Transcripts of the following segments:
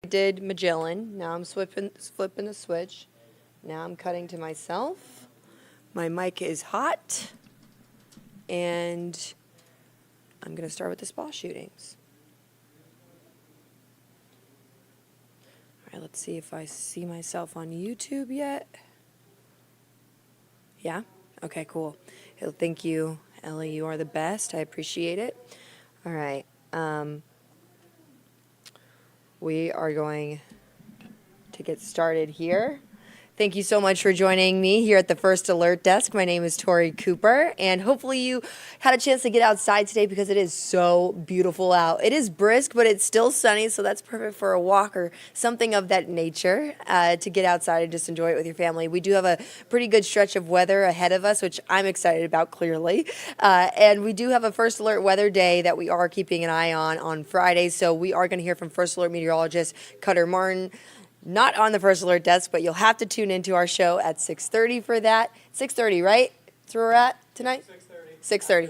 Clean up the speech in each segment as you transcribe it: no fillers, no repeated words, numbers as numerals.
Did Magellan. Now I'm flipping the switch. Now I'm cutting to myself. My mic is hot. And I'm going to start with the spa shootings. All right, let's see if I see myself on YouTube yet. Yeah? Okay, cool. Thank you, Ellie. You are the best. I appreciate it. All right. We are going to get started here. Thank you so much for joining me here at the First Alert Desk. My name is Tori Cooper, and hopefully you had a chance to get outside today because it is so beautiful out. It is brisk, but it's still sunny, so that's perfect for a walk or something of that nature to get outside and just enjoy it with your family. We do have a pretty good stretch of weather ahead of us, which I'm excited about, clearly. And we do have a First Alert weather day that we are keeping an eye on Friday, so we are going to hear from First Alert meteorologist Cutter Martin. Not on the First Alert Desk, but you'll have to tune into our show at 6:30 for that. 6:30, right? That's where we're at tonight? 6:30. 6:30.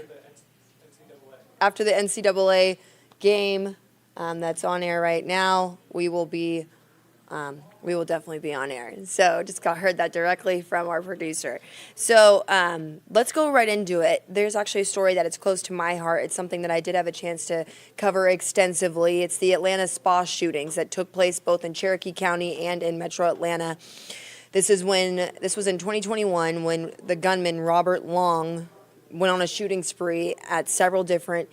After the NCAA game that's on air right now, we will definitely be on air. So just heard that directly from our producer. So let's go right into it. There's actually a story that is close to my heart. It's something that I did have a chance to cover extensively. It's the Atlanta spa shootings that took place both in Cherokee County and in Metro Atlanta. This was in 2021 when the gunman Robert Long went on a shooting spree at several different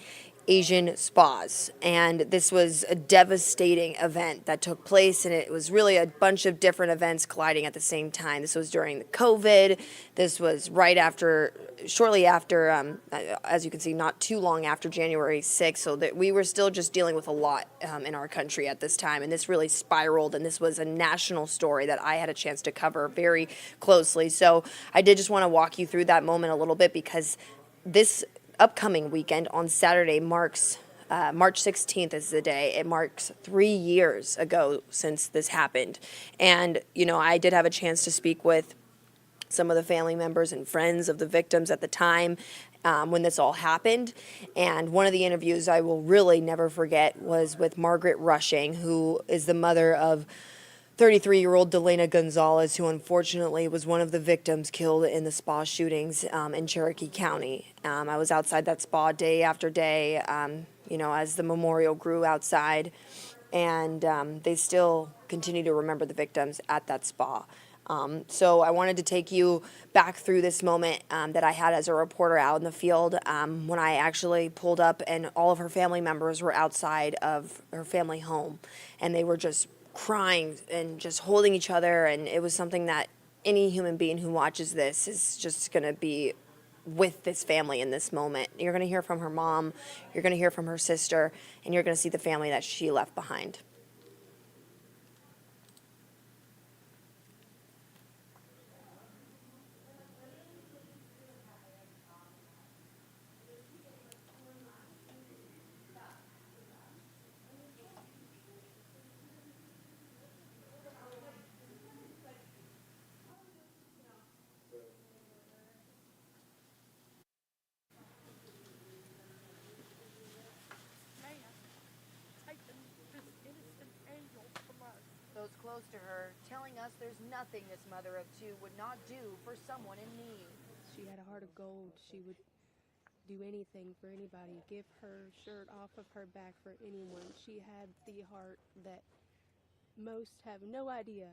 Asian spas, and this was a devastating event that took place, and it was really a bunch of different events colliding at the same time. This was during the COVID. This was shortly after, as you can see, not too long after January 6th, so that we were still just dealing with a lot in our country at this time, and this really spiraled, and this was a national story that I had a chance to cover very closely. So I did just want to walk you through that moment a little bit, because this upcoming weekend on Saturday marks March 16th is the day. It marks 3 years ago since this happened. And, I did have a chance to speak with some of the family members and friends of the victims at the time when this all happened. And one of the interviews I will really never forget was with Margaret Rushing, who is the mother of 33-year-old Delena Gonzalez, who unfortunately was one of the victims killed in the spa shootings in Cherokee County. I was outside that spa day after day, as the memorial grew outside, and they still continue to remember the victims at that spa. So I wanted to take you back through this moment that I had as a reporter out in the field when I actually pulled up and all of her family members were outside of her family home, and they were just crying and just holding each other, and it was something that any human being who watches this is just going to be with this family in this moment. You're going to hear from her mom, you're going to hear from her sister, and you're going to see the family that she left behind. Those close to her telling us there's nothing this mother of two would not do for someone in need. She had a heart of gold. She would do anything for anybody, give her shirt off of her back for anyone. She had the heart that most have no idea.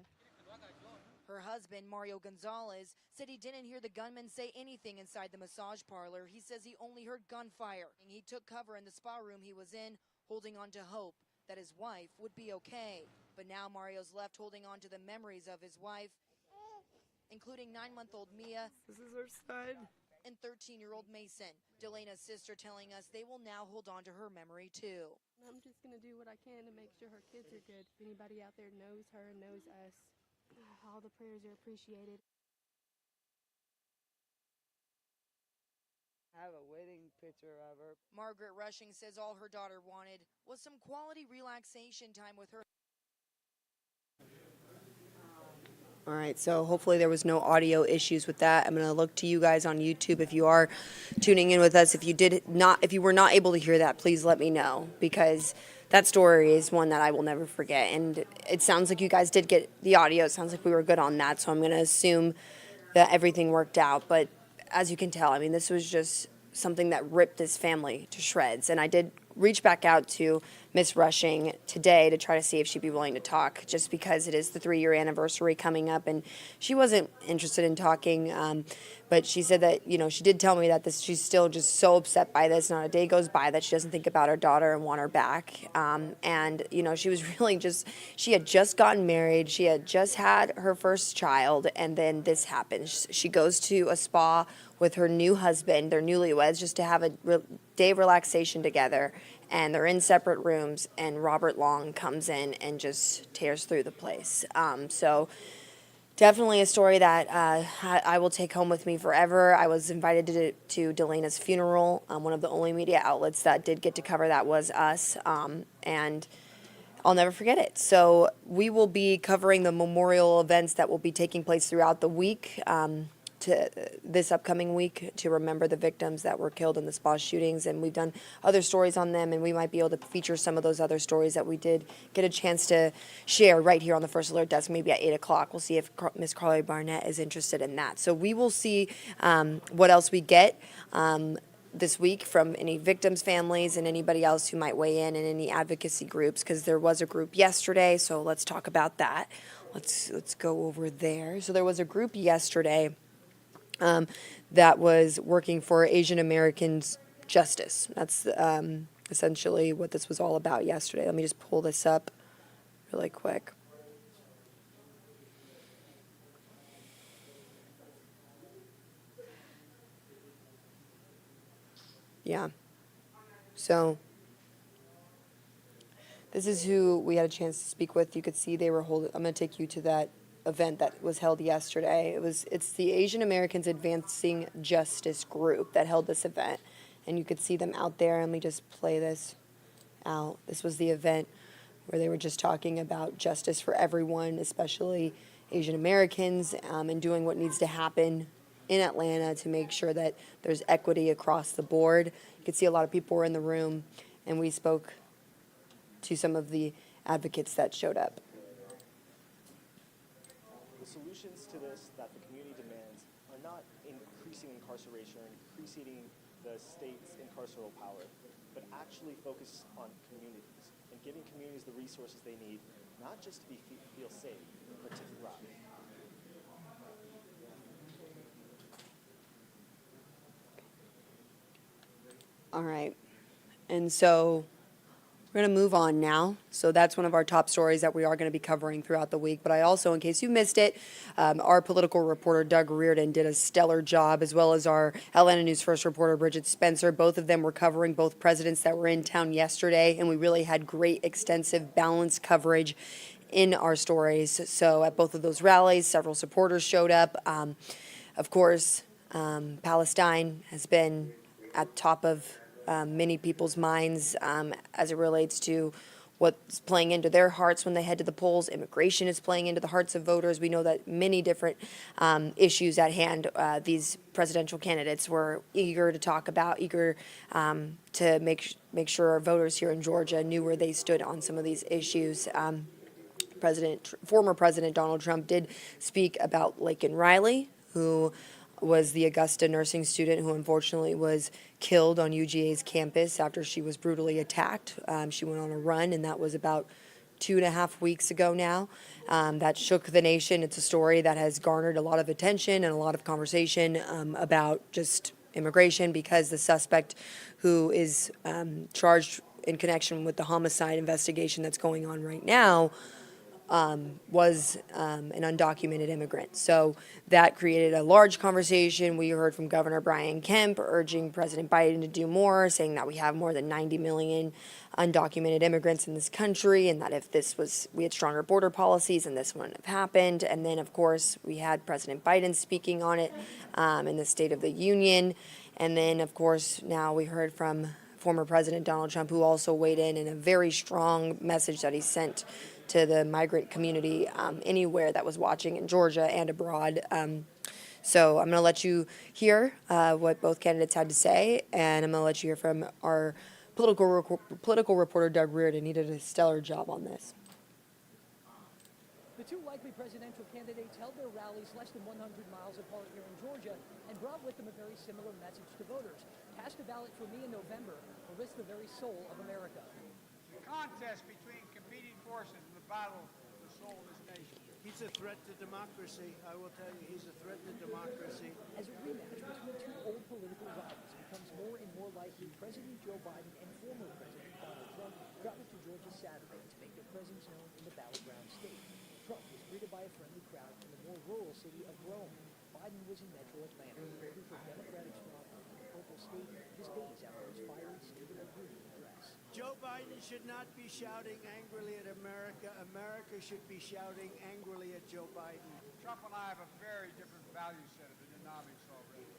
Her husband, Mario Gonzalez, said he didn't hear the gunman say anything inside the massage parlor. He says he only heard gunfire. He took cover in the spa room he was in, holding on to hope that his wife would be okay. But now Mario's left holding on to the memories of his wife, including 9-month-old Mia. This is her son. And 13-year-old Mason. Delena's sister telling us they will now hold on to her memory too. I'm just going to do what I can to make sure her kids are good. If anybody out there knows her and knows us, all the prayers are appreciated. I have a wedding picture of her. Margaret Rushing says all her daughter wanted was some quality relaxation time with her. All right, so hopefully there was no audio issues with that. I'm going to look to you guys on YouTube if you are tuning in with us. If you were not able to hear that, please let me know, because that story is one that I will never forget. And it sounds like you guys did get the audio. It sounds like we were good on that. So I'm going to assume that everything worked out. But as you can tell, I mean, this was just something that ripped this family to shreds. And I did reach back out to Miss Rushing today to try to see if she'd be willing to talk, just because it is the 3-year anniversary coming up, and she wasn't interested in talking. But she said that, she did tell me that she's still just so upset by this. Not a day goes by that she doesn't think about her daughter and want her back. And she was really she had just gotten married. She had just had her first child, and then this happened. She goes to a spa with her new husband, their newlyweds, just to have a day of relaxation together. And they're in separate rooms, and Robert Long comes in and just tears through the place. So definitely a story that I will take home with me forever. I was invited to Delena's funeral. One of the only media outlets that did get to cover that was us, and I'll never forget it. So we will be covering the memorial events that will be taking place throughout the week, to this upcoming week, to remember the victims that were killed in the spa shootings. And we've done other stories on them, and we might be able to feature some of those other stories that we did get a chance to share right here on the First Alert Desk, maybe at 8 o'clock. We'll see if Miss Carly Barnett is interested in that. So we will see what else we get this week from any victims' families and anybody else who might weigh in, and any advocacy groups, because there was a group yesterday. So let's talk about that. Let's go over there. So there was a group yesterday that was working for Asian Americans justice. That's essentially what this was all about yesterday. Let me just pull this up really quick. Yeah. So this is who we had a chance to speak with. You could see they were holding. I'm going to take you to that event that was held yesterday. It's the Asian Americans Advancing Justice group that held this event, and you could see them out there. Let me just play this out. This was the event where they were just talking about justice for everyone, especially Asian Americans, and doing what needs to happen in Atlanta to make sure that there's equity across the board. You could see a lot of people were in the room, and we spoke to some of the advocates that showed up. The solutions to this that the community demands are not increasing incarceration or increasing the state's incarceral power, but actually focus on communities and giving communities the resources they need, not just to feel safe, but to thrive. All right. And so we're going to move on now. So that's one of our top stories that we are going to be covering throughout the week. But I also, in case you missed it, our political reporter, Doug Reardon, did a stellar job, as well as our Atlanta News First reporter, Bridget Spencer. Both of them were covering both presidents that were in town yesterday, and we really had great, extensive, balanced coverage in our stories. So at both of those rallies, several supporters showed up. Of course, Palestine has been at the top of many people's minds as it relates to what's playing into their hearts when they head to the polls. Immigration is playing into the hearts of voters. We know that many different issues at hand these presidential candidates were eager to talk about, eager to make sure our voters here in Georgia knew where they stood on some of these issues. Former President Donald Trump did speak about Laken Riley, who was the Augusta nursing student who unfortunately was killed on UGA's campus after she was brutally attacked. She went on a run, and that was about 2.5 weeks ago now. That shook the nation. It's a story that has garnered a lot of attention and a lot of conversation about just immigration, because the suspect who is charged in connection with the homicide investigation that's going on right now was an undocumented immigrant. So that created a large conversation. We heard from Governor Brian Kemp urging President Biden to do more, saying that we have more than 90 million undocumented immigrants in this country, and that if we had stronger border policies, and this wouldn't have happened. And then, of course, we had President Biden speaking on it in the State of the Union. And then, of course, now we heard from former President Donald Trump, who also weighed in a very strong message that he sent to the migrant community anywhere that was watching in Georgia and abroad. So I'm going to let you hear what both candidates had to say, and I'm going to let you hear from our Political reporter Doug Reardon, he did a stellar job on this. The two likely presidential candidates held their rallies less than 100 miles apart here in Georgia and brought with them a very similar message to voters. Cast a ballot for me in November or risk the very soul of America. The contest between competing forces in the battle for the soul of this nation. He's a threat to democracy. I will tell you, he's a threat to democracy. As a rematch between two old political rivals becomes more and more likely, President Joe Biden and former President Donald Trump traveled to Georgia Saturday to make their presence known in the battleground state. Trump was greeted by a friendly crowd in the more rural city of Rome. Biden was in metro Atlanta, voting for Democratic stronghold in the purple state just days after his fiery State of the Union address. Joe Biden should not be shouting angrily at America. America should be shouting angrily at Joe Biden. Trump and I have a very different value set of economics already.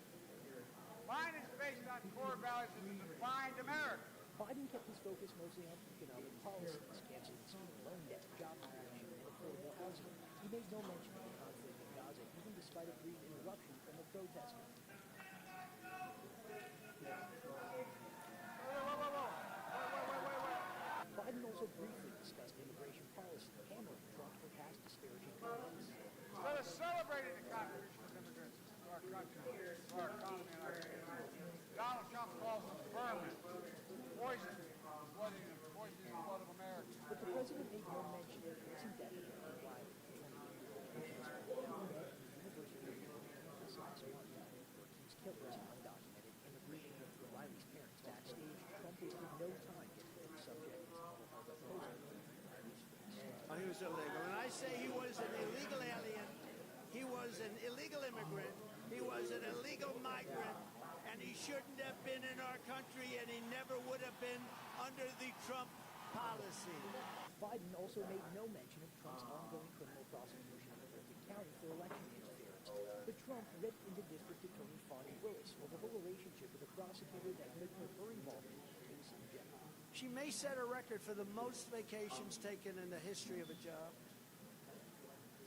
Mine is based on core values that have defined America. Biden kept his focus mostly on economic policies, canceling student loan debt, job creation, and affordable housing. He made no mention of the conflict in Gaza, even despite a brief interruption from a protester. Biden also briefly discussed immigration policy, hammering Trump for past disparaging comments. Instead of celebrating the contribution of immigrants to our country, to our economy, and our community, Donald Trump calls them vermin, poisoning the blood of America. But the president made no mention of his indefinite arrival. 22-year-old this last month, where King's killers undocumented immigration. For Riley's parents backstage, Trump wasted no time getting to the subject of opposing Riley's face. He was illegal. And I say he was an illegal alien. He was an illegal immigrant. He was an illegal migrant. And he shouldn't have been in our country, and he never would have been under the Trump policy. Biden also made no mention of Trump's ongoing criminal prosecution in Fulton County for election interference. But Trump ripped into District Attorney Fonnie Willis over her relationship with a prosecutor that linked her involvement in the case in jeopardy. She may set a record for the most vacations taken in the history of a job.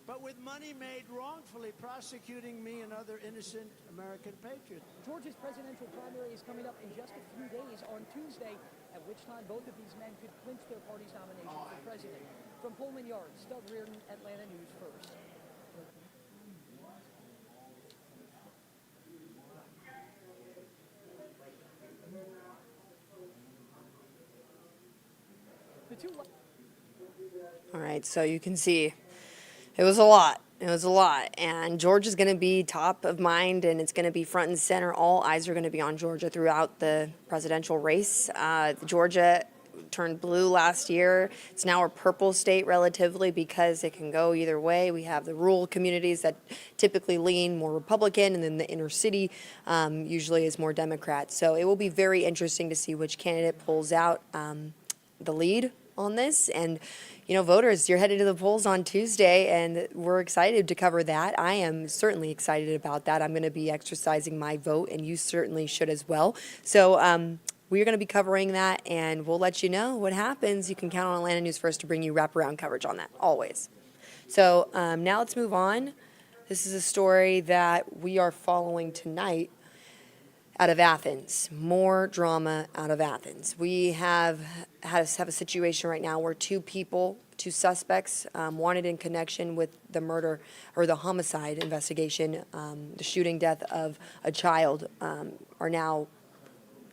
But with money made wrongfully prosecuting me and other innocent American patriots. Georgia's presidential primary is coming up in just a few days on Tuesday, at which time both of these men could clinch their party's nomination for president. From Pullman Yards, Doug Reardon, Atlanta News First. All right, so you can see it was a lot. It was a lot. And Georgia's going to be top of mind, and it's going to be front and center. All eyes are going to be on Georgia throughout the presidential race. Georgia turned blue last year. It's now a purple state relatively because it can go either way. We have the rural communities that typically lean more Republican, and then the inner city usually is more Democrat. So it will be very interesting to see which candidate pulls out the lead on this. And voters, you're headed to the polls on Tuesday, and we're excited to cover that. I am certainly excited about that. I'm going to be exercising my vote, and you certainly should as well. So we're going to be covering that, and we'll let you know what happens. You can count on Atlanta News First to bring you wraparound coverage on that, always. So now let's move on. This is a story that we are following tonight out of Athens. More drama out of Athens. We have a situation right now where two suspects wanted in connection with the murder or the homicide investigation, the shooting death of a child, are now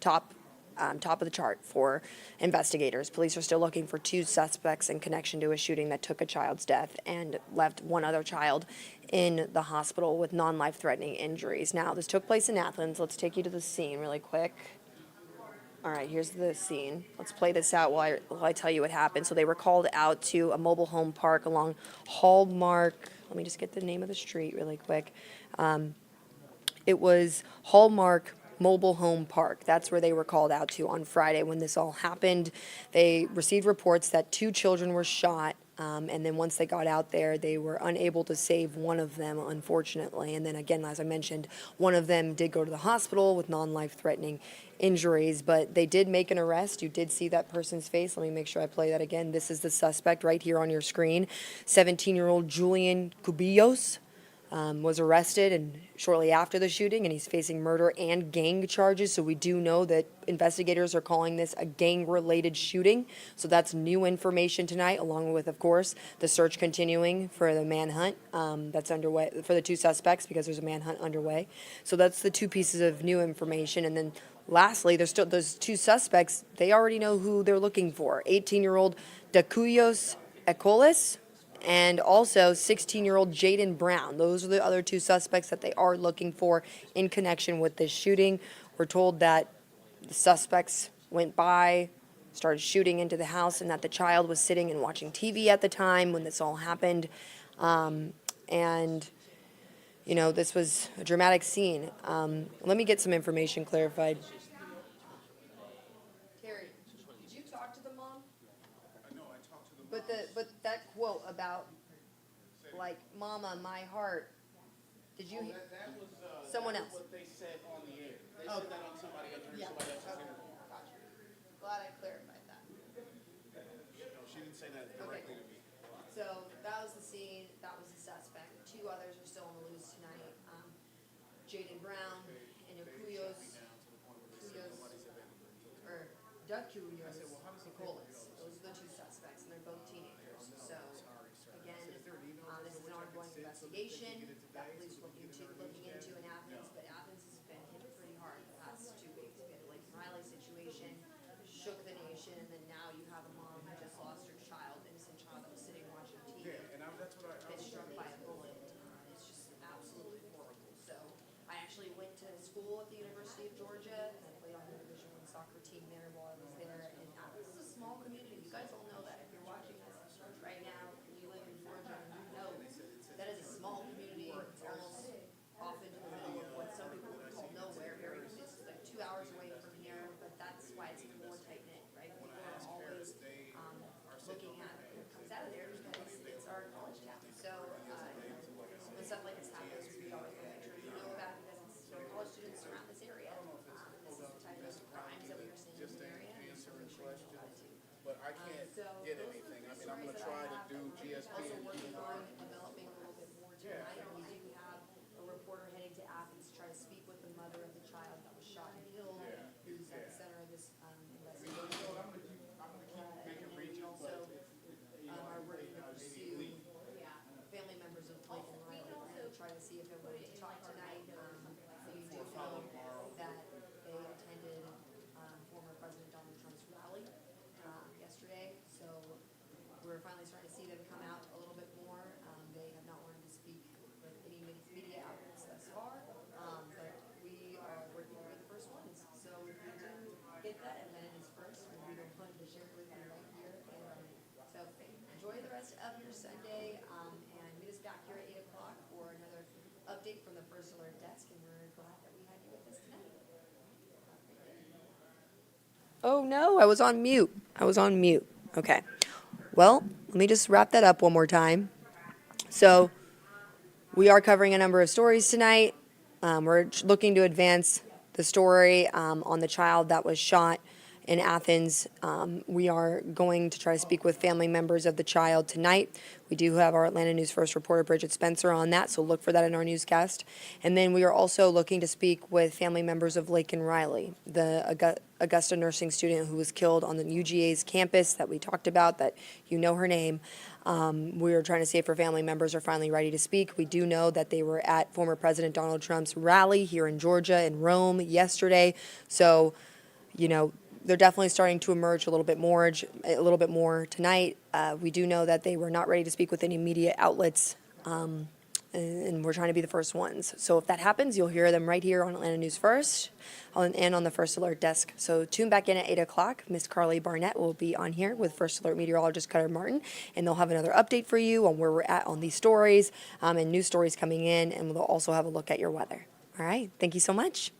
top of the chart for investigators. Police are still looking for two suspects in connection to a shooting that took a child's death and left one other child in the hospital with non-life-threatening injuries. Now, this took place in Athens. Let's take you to the scene really quick. All right, here's the scene. Let's play this out while I tell you what happened. So they were called out to a mobile home park along Hallmark. Let me just get the name of the street really quick. It was Hallmark Mobile Home Park. That's where they were called out to on Friday when this all happened. They received reports that two children were shot, and then once they got out there, they were unable to save one of them, unfortunately. And then again, as I mentioned, one of them did go to the hospital with non-life-threatening injuries, but they did make an arrest. You did see that person's face. Let me make sure I play that again. This is the suspect right here on your screen, 17-year-old Julian Cubillos. was arrested and shortly after the shooting, and he's facing murder and gang charges. So we do know that investigators are calling this a gang-related shooting. So that's new information tonight, along with, of course, the search continuing for the manhunt that's underway for the two suspects, because there's a manhunt underway. So that's the two pieces of new information. And then lastly, there's still those two suspects. They already know who they're looking for. 18-year-old Dakuyos Ekolis and also 16-year-old Jaden Brown. Those are the other two suspects that they are looking for in connection with this shooting. We're told that the suspects went by, started shooting into the house, and that the child was sitting and watching TV at the time when this all happened. And, you know, this was a dramatic scene. Let me get some information clarified. Terry, did you talk to the mom? No, I talked to the But that quote about, like, "Mama, my heart," did you? That was Someone that was else. what they said on the air. They said that on somebody else. Yeah. Somebody else's interview. Glad I clarified that. No, she didn't say that directly to me. So that was the scene. That was the suspect. Two others are still on the loose tonight. Jaden Brown and Dakuyos Nicolas. Those are the two suspects, and they're both teenagers. So again, this is an ongoing investigation that police looking into in Athens, but Athens has been hit pretty hard the past 2 weeks. We had the Lake Riley situation, shook the nation, and then now you have a mom who just lost her child, innocent child that was sitting watching TV. Yeah, and that's what I Been struck by a bullet. It's just absolutely horrible. So I actually went to school at the University of Georgia, and I played on the Division I soccer team there while I was there. And this is a small community. You guys all know that. If you're watching this right now, and you live in Georgia, you know that is a small community. It's almost off into the middle of what some people would call nowhere. It's like 2 hours away from here, but that's why it's even more tight knit, right? People are always looking at what comes out of there because it's our college town. So when something like this happens, we always want to make sure you know about it because it's college students around this area. This is the type of crimes that we are seeing in the area, and so make sure you know about it too. but I can't get anything. I mean, I'm gonna try to do GSP Also and working on developing a little bit more tonight. We do have a reporter heading to Athens to try to speak with the mother of the child that was shot and killed, who's at the center of this investigation. And we also are working to pursue family members of Blake and Riley. We're going to try to see if they're willing to talk tonight. We do know that they attended former President Donald Trump's rally yesterday. So we're finally starting to see them come out a little bit more. They have not wanted to speak with any media outlets thus far, but we are working to be the first ones. So if we do get that, and then it is first, we'll be the one to share it with you right here. So enjoy the rest of your Sunday, and meet us back here at 8 o'clock for another update from the First Alert Desk, and we're glad that we had you with us tonight. Oh no, I was on mute. Okay. Well, let me just wrap that up one more time. So we are covering a number of stories tonight. We're looking to advance the story on the child that was shot in Athens. We are going to try to speak with family members of the child tonight. We do have our Atlanta News First reporter, Bridget Spencer, on that, so look for that in our newscast. And then we are also looking to speak with family members of Lake and Riley, the Augusta nursing student who was killed on the UGA's campus that we talked about, that you know her name. We are trying to see if her family members are finally ready to speak. We do know that they were at former President Donald Trump's rally here in Georgia, in Rome, yesterday. So, you know, they're definitely starting to emerge a little bit more tonight. We do know that they were not ready to speak with any media outlets, and we're trying to be the first ones. So if that happens, you'll hear them right here on Atlanta News First and on the First Alert Desk. So tune back in at 8 o'clock. Miss Carly Barnett will be on here with First Alert meteorologist Cutter Martin, and they'll have another update for you on where we're at on these stories and new stories coming in, and we'll also have a look at your weather. All right. Thank you so much.